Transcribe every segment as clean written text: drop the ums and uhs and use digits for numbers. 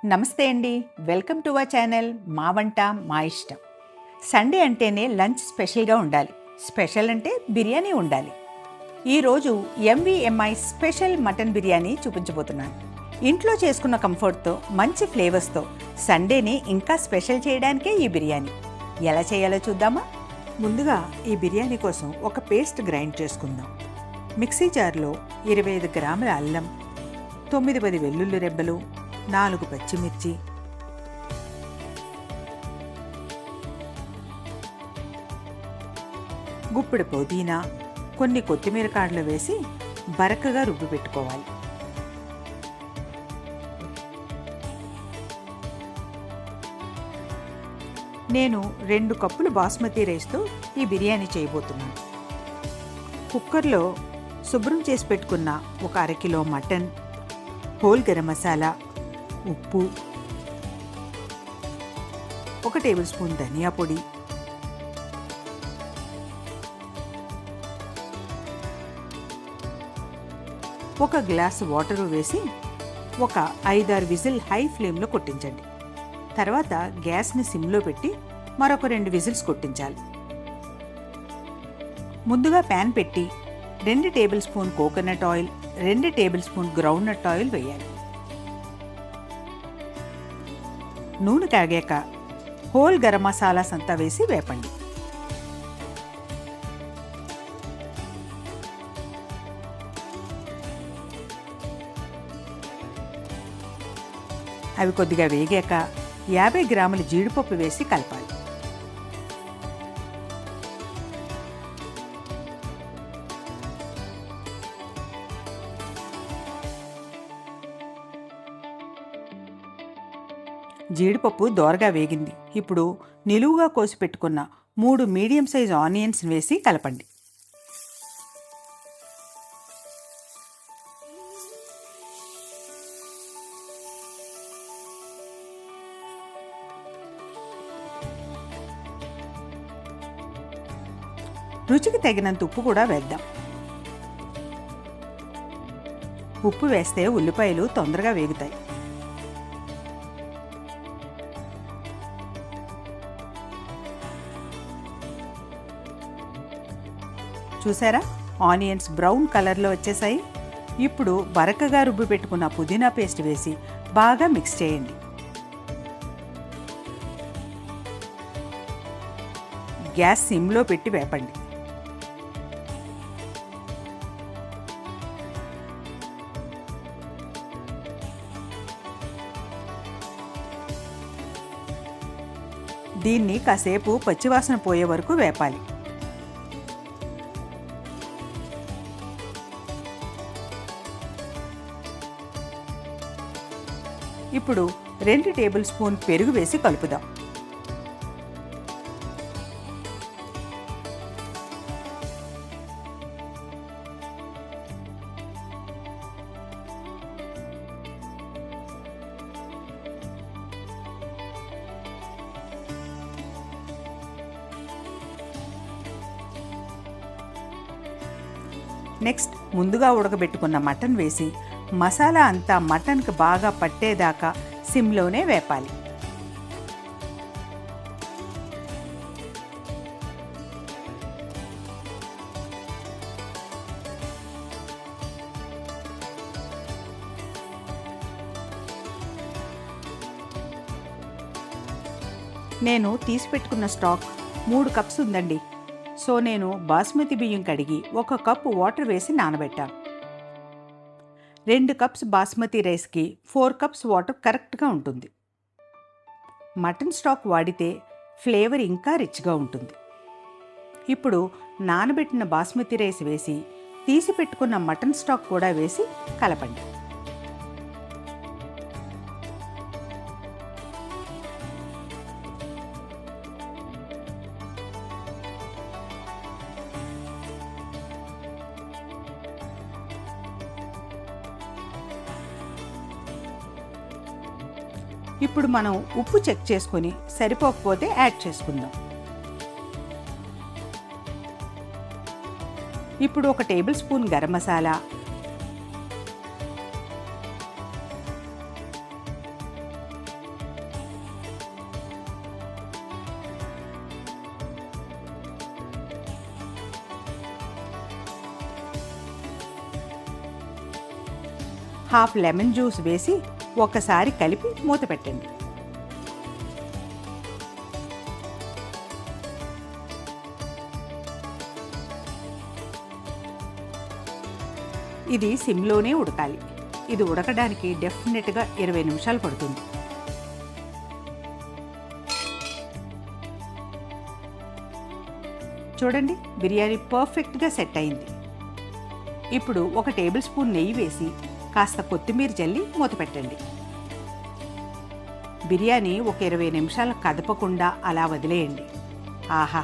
నమస్తే అండి. Welcome to our channel మా వంట మా ఇష్టం. సండే అంటేనే లంచ్ స్పెషల్గా ఉండాలి. స్పెషల్ అంటే బిర్యానీ ఉండాలి. ఈరోజు ఎంవిఎంఐ స్పెషల్ మటన్ బిర్యానీ చూపించబోతున్నాను. ఇంట్లో చేసుకున్న కంఫర్ట్తో మంచి ఫ్లేవర్స్తో సండేని ఇంకా స్పెషల్ చేయడానికే ఈ బిర్యానీ. ఎలా చేయాలో చూద్దామా? ముందుగా ఈ బిర్యానీ కోసం ఒక పేస్ట్ గ్రైండ్ చేసుకుందాం. మిక్సీ జార్లో 25 గ్రాముల అల్లం, 9-10 వెల్లుల్లి రెబ్బలు, 4 పచ్చిమిర్చి, గుప్పెడు పుదీనా, కొన్ని కొత్తిమీర కాడలు వేసి బరకగా రుబ్బి పెట్టుకోవాలి. నేను 2 కప్పులు బాస్మతి రైస్తో ఈ బిర్యానీ చేయబోతున్నాను. కుక్కర్లో శుభ్రం చేసి పెట్టుకున్న ఒక అరకిలో మటన్, హోల్ గరం మసాలా, ఉప్పు, 1 టేబుల్ స్పూన్ ధనియా పొడి, ఒక గ్లాసు వాటరు వేసి ఒక 5-6 విజిల్ హై ఫ్లేమ్లో కొట్టించండి. తర్వాత గ్యాస్ని సిమ్లో పెట్టి మరొక 2 విజిల్స్ కొట్టించాలి. ముందుగా ప్యాన్ పెట్టి 2 table spoon coconut oil, 2 table spoon groundnut oil వేయాలి. నూనె కాగాక హోల్ గరం మసాలాస్ అంతా వేసి వేపండి. అవి కొద్దిగా వేగాక 50 గ్రాముల జీడిపప్పు వేసి కలపాలి. జీడిపప్పు దోరగా వేగింది. ఇప్పుడు నిలువుగా కోసి పెట్టుకున్న 3 మీడియం సైజ్ ఆనియన్స్ వేసి కలపండి. రుచికి తగినంత ఉప్పు కూడా వేద్దాం. ఉప్పు వేస్తే ఉల్లిపాయలు తొందరగా వేగుతాయి. చూసారా, ఆనియన్స్ బ్రౌన్ కలర్లో వచ్చేసాయి. ఇప్పుడు బరకగా రుబ్బి పెట్టుకున్న పుదీనా పేస్ట్ వేసి బాగా మిక్స్ చేయండి. గ్యాస్ సిమ్లో పెట్టి వేపండి. దీన్ని కాసేపు పచ్చివాసన పోయే వరకు వేపాలి. ఇప్పుడు 2 టేబుల్ స్పూన్ పెరుగు వేసి కలుపుదాం. నెక్స్ట్ ముందుగా ఉడకబెట్టుకున్న మటన్ వేసి మసాలా అంతా మటన్కి బాగా పట్టేదాకా సిమ్లోనే వేపాలి. నేను తీసి పెట్టుకున్న స్టాక్ 3 కప్స్ ఉందండి. సో నేను బాస్మతి బియ్యం కడిగి 1 కప్పు వాటర్ వేసి నానబెట్టాను. 2 కప్స్ బాస్మతి రైస్కి 4 కప్స్ వాటర్ కరెక్ట్గా ఉంటుంది. మటన్ స్టాక్ వాడితే ఫ్లేవర్ ఇంకా రిచ్గా ఉంటుంది. ఇప్పుడు నానబెట్టిన బాస్మతి రైస్ వేసి తీసి పెట్టుకున్న మటన్ స్టాక్ కూడా వేసి కలపండి. ఇప్పుడు మనం ఉప్పు చెక్ చేసుకొని సరిపోకపోతే యాడ్ చేసుకుందాం. ఇప్పుడు 1 table spoon garam masala, half lemon juice వేసి ఒకసారి కలిపి మూత పెట్టండి. ఇది సిమ్లోనే ఉడకాలి. ఇది ఉడకడానికి డెఫినెట్గా 20 నిమిషాలు పడుతుంది. చూడండి, బిర్యానీ పర్ఫెక్ట్గా సెట్ అయింది. ఇప్పుడు 1 టేబుల్ స్పూన్ నెయ్యి వేసి కాస్త కొత్తిమీర జల్లి మూత పెట్టండి. బిర్యానీ ఒక 20 నిమిషాలు కదపకుండా అలా వదిలేయండి. ఆహా,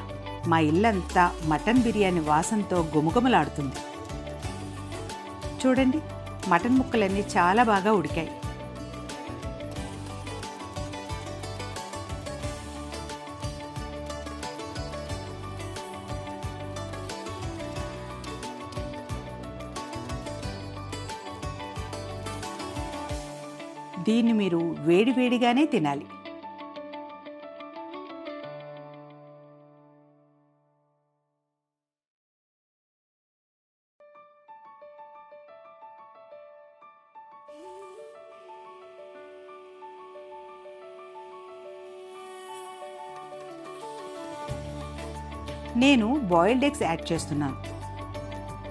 మా ఇల్లంతా మటన్ బిర్యానీ వాసనతో గుమగుమలాడుతుంది. చూడండి, మటన్ ముక్కలన్నీ చాలా బాగా ఉడికాయి. దీన్ని మీరు వేడివేడిగానే తినాలి. నేను బాయిల్డ్ ఎగ్స్ యాడ్ చేస్తున్నాను.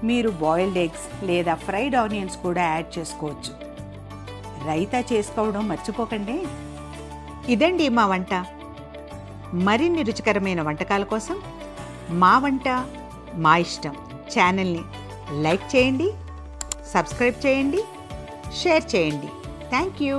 మీరు బాయిల్డ్ ఎగ్స్ లేదా ఫ్రైడ్ ఆనియన్స్ కూడా యాడ్ చేసుకోవచ్చు. రైతా చేసుకోవడం మర్చిపోకండి. ఇదండి మా వంట. మరిన్ని రుచికరమైన వంటకాల కోసం మా వంట మా ఇష్టం ఛానల్ని లైక్ చేయండి, సబ్స్క్రైబ్ చేయండి, షేర్ చేయండి. Thank you.